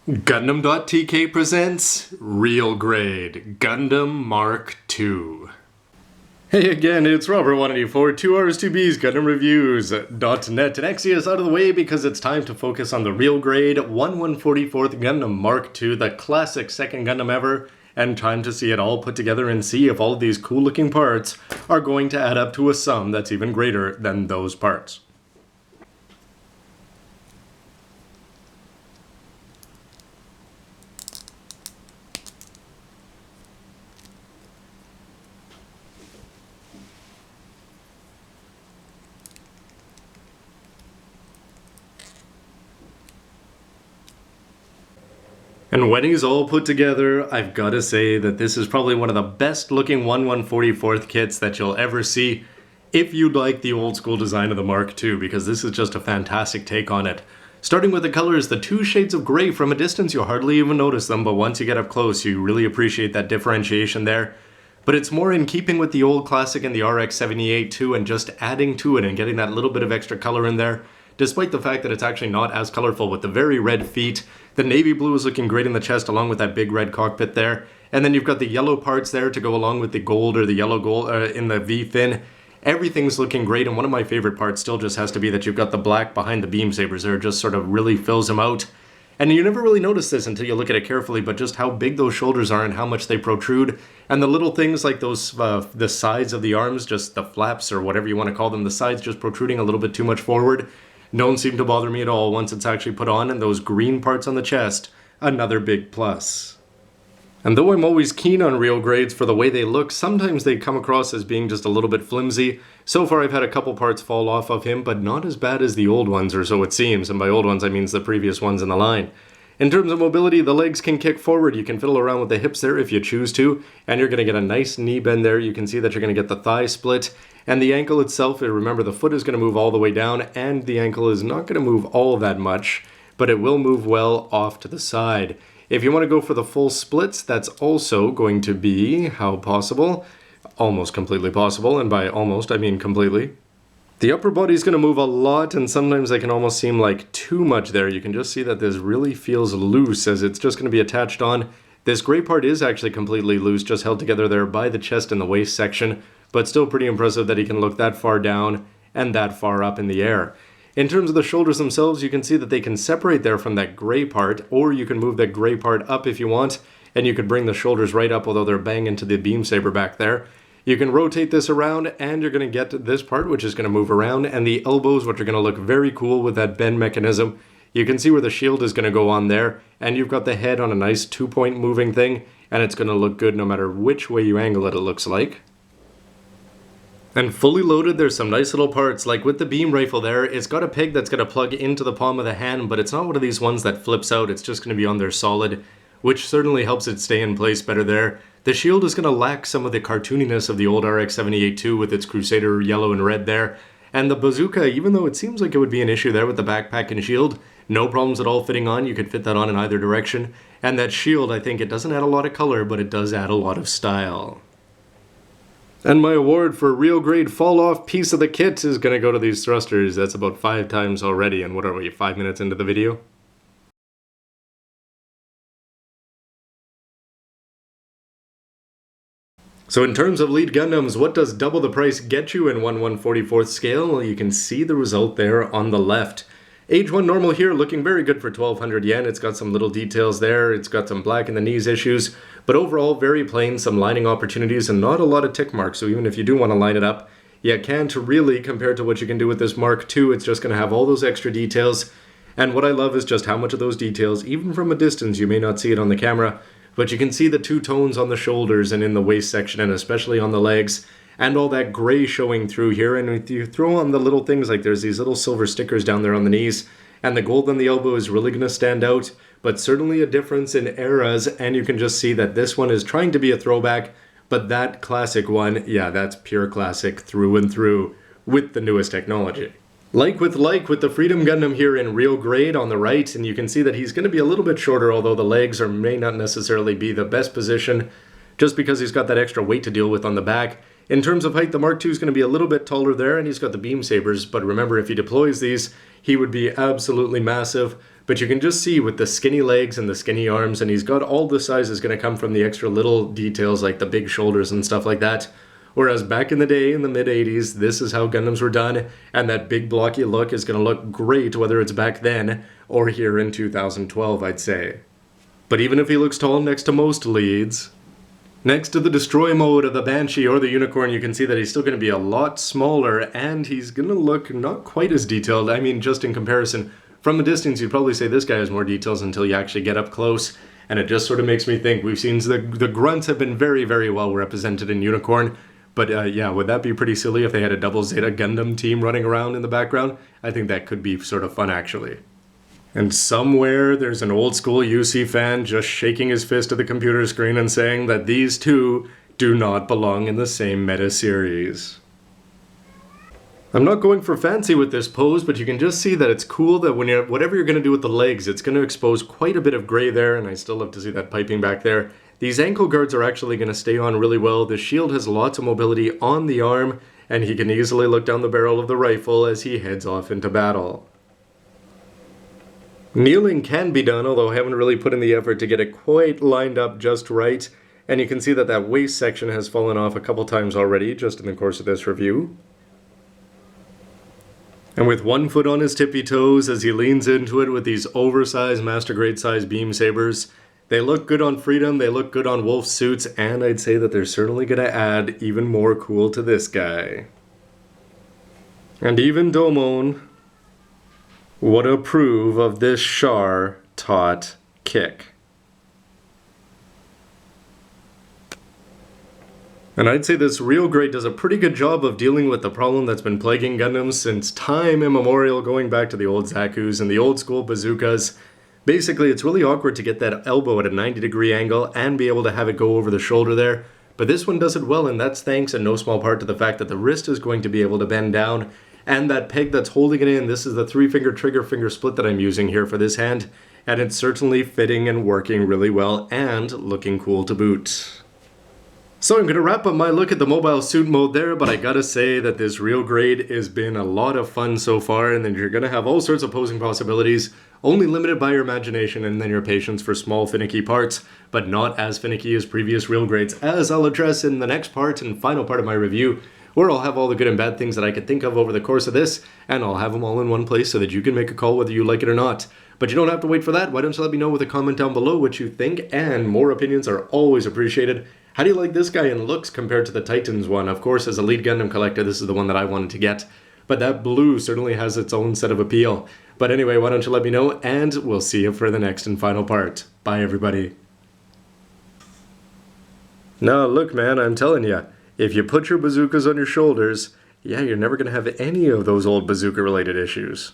Gundam.tk presents Real Grade Gundam Mk-II. Hey again, it's Robert184, 2Rs2Bs Gundam Reviews.net, and actually is out of the way because it's time to focus on the real grade 1/144th Gundam Mk-II, the classic second Gundam ever, and time to see it all put together and see if all of these cool looking parts are going to add up to a sum that's even greater than those parts. And when he's all put together, I've got to say that this is probably one of the best looking 1/144th kits that you'll ever see if you like the old school design of the Mk-II, because this is just a fantastic take on it. Starting with the colors, the two shades of gray, from a distance you'll hardly even notice them, but once you get up close you really appreciate that differentiation there. But it's more in keeping with the old classic and the RX-178 too, and just adding to it and getting that little bit of extra color in there, despite the fact that it's actually not as colorful with the very red feet. The navy blue is looking great in the chest along with that big red cockpit there. And then you've got the yellow parts there to go along with the gold or the yellow gold in the V-fin. Everything's looking great, and one of my favorite parts still just has to be that you've got the black behind the beam sabers there. It just sort of really fills them out. And you never really notice this until you look at it carefully, but just how big those shoulders are and how much they protrude. And the little things like those, the sides of the arms, just the flaps or whatever you want to call them, the sides just protruding a little bit too much forward, don't seem to bother me at all once it's actually put on. And those green parts on the chest, another big plus. And though I'm always keen on real grades for the way they look, sometimes they come across as being just a little bit flimsy. So far I've had a couple parts fall off of him, but not as bad as the old ones, or so it seems, and by old ones I mean the previous ones in the line. In terms of mobility, the legs can kick forward, you can fiddle around with the hips there if you choose to, and you're going to get a nice knee bend there. You can see that you're going to get the thigh split, and the ankle itself, remember the foot is going to move all the way down, and the ankle is not going to move all that much, but it will move well off to the side. If you want to go for the full splits, that's also going to be, how possible? Almost completely possible, and by almost I mean completely. The upper body is going to move a lot, and sometimes they can almost seem like too much there. You can just see that this really feels loose as it's just going to be attached on. This gray part is actually completely loose, just held together there by the chest and the waist section, but still pretty impressive that he can look that far down and that far up in the air. In terms of the shoulders themselves, you can see that they can separate there from that gray part, or you can move that gray part up if you want, and you could bring the shoulders right up, although they're banging into the beam saber back there. You can rotate this around, and you're going to get this part, which is going to move around, and the elbows, which are going to look very cool with that bend mechanism. You can see where the shield is going to go on there, and you've got the head on a nice 2-point moving thing, and it's going to look good no matter which way you angle it, it looks like. And fully loaded, there's some nice little parts, like with the beam rifle there, it's got a peg that's going to plug into the palm of the hand, but it's not one of these ones that flips out, it's just going to be on there solid, which certainly helps it stay in place better there. The shield is going to lack some of the cartooniness of the old RX-178 too, with its Crusader yellow and red there. And the bazooka, even though it seems like it would be an issue there with the backpack and shield, no problems at all fitting on, you could fit that on in either direction. And that shield, I think it doesn't add a lot of color, but it does add a lot of style. And my award for real grade fall off piece of the kit is going to go to these thrusters. That's about 5 times already, and what are we, 5 minutes into the video? So in terms of lead Gundams, what does double the price get you in 1/144th scale? Well, you can see the result there on the left. Age 1 normal here, looking very good for 1200 yen. It's got some little details there, it's got some black in the knees issues, but overall very plain, some lining opportunities and not a lot of tick marks, so even if you do want to line it up, you can't really, compared to what you can do with this Mk-II. It's just going to have all those extra details, and what I love is just how much of those details, even from a distance, you may not see it on the camera, but you can see the two tones on the shoulders and in the waist section, and especially on the legs, and all that gray showing through here. And if you throw on the little things, like there's these little silver stickers down there on the knees, and the gold on the elbow is really going to stand out, but certainly a difference in eras, and you can just see that this one is trying to be a throwback, but that classic one, yeah, that's pure classic through and through with the newest technology. Like with the Freedom Gundam here in real grade on the right, and you can see that he's going to be a little bit shorter, although the legs may not necessarily be the best position, just because he's got that extra weight to deal with on the back. In terms of height, the Mk-II is going to be a little bit taller there, and he's got the beam sabers, but remember, if he deploys these, he would be absolutely massive. But you can just see with the skinny legs and the skinny arms, and he's got all the sizes going to come from the extra little details like the big shoulders and stuff like that. Whereas back in the day, in the mid-80s, this is how Gundams were done, and that big blocky look is going to look great whether it's back then or here in 2012, I'd say. But even if he looks tall next to most leads, next to the destroy mode of the Banshee or the Unicorn, you can see that he's still going to be a lot smaller, and he's going to look not quite as detailed. I mean, just in comparison, from a distance, you'd probably say this guy has more details until you actually get up close, and it just sort of makes me think we've seen the grunts have been very, very well represented in Unicorn. But yeah, would that be pretty silly if they had a double Zeta Gundam team running around in the background? I think that could be sort of fun, actually. And somewhere there's an old school UC fan just shaking his fist at the computer screen and saying that these two do not belong in the same meta series. I'm not going for fancy with this pose, but you can just see that it's cool that when whatever you're going to do with the legs, it's going to expose quite a bit of gray there, and I still love to see that piping back there. These ankle guards are actually going to stay on really well. The shield has lots of mobility on the arm, and he can easily look down the barrel of the rifle as he heads off into battle. Kneeling can be done, although I haven't really put in the effort to get it quite lined up just right. And you can see that that waist section has fallen off a couple times already, just in the course of this review. And with one foot on his tippy toes as he leans into it with these oversized master grade size beam sabers, they look good on Freedom, they look good on Wolf suits, and I'd say that they're certainly going to add even more cool to this guy. And even Domon would approve of this Char taught kick. And I'd say this Real Grade does a pretty good job of dealing with the problem that's been plaguing Gundams since time immemorial, going back to the old Zaku's and the old school bazookas. Basically, it's really awkward to get that elbow at a 90-degree angle and be able to have it go over the shoulder there. But this one does it well, and that's thanks in no small part to the fact that the wrist is going to be able to bend down. And that peg that's holding it in, this is the 3-finger trigger finger split that I'm using here for this hand. And it's certainly fitting and working really well and looking cool to boot. So I'm going to wrap up my look at the mobile suit mode there, but I gotta say that this Real Grade has been a lot of fun so far, and then you're going to have all sorts of posing possibilities, only limited by your imagination and then your patience for small finicky parts, but not as finicky as previous Real Grades, as I'll address in the next part and final part of my review, where I'll have all the good and bad things that I could think of over the course of this, and I'll have them all in one place so that you can make a call whether you like it or not. But you don't have to wait for that. Why don't you let me know with a comment down below what you think, and more opinions are always appreciated. How do you like this guy in looks compared to the Titans one? Of course, as a lead Gundam collector, this is the one that I wanted to get. But that blue certainly has its own set of appeal. But anyway, why don't you let me know, and we'll see you for the next and final part. Bye, everybody. Now, look, man, I'm telling you, if you put your bazookas on your shoulders, yeah, you're never going to have any of those old bazooka-related issues.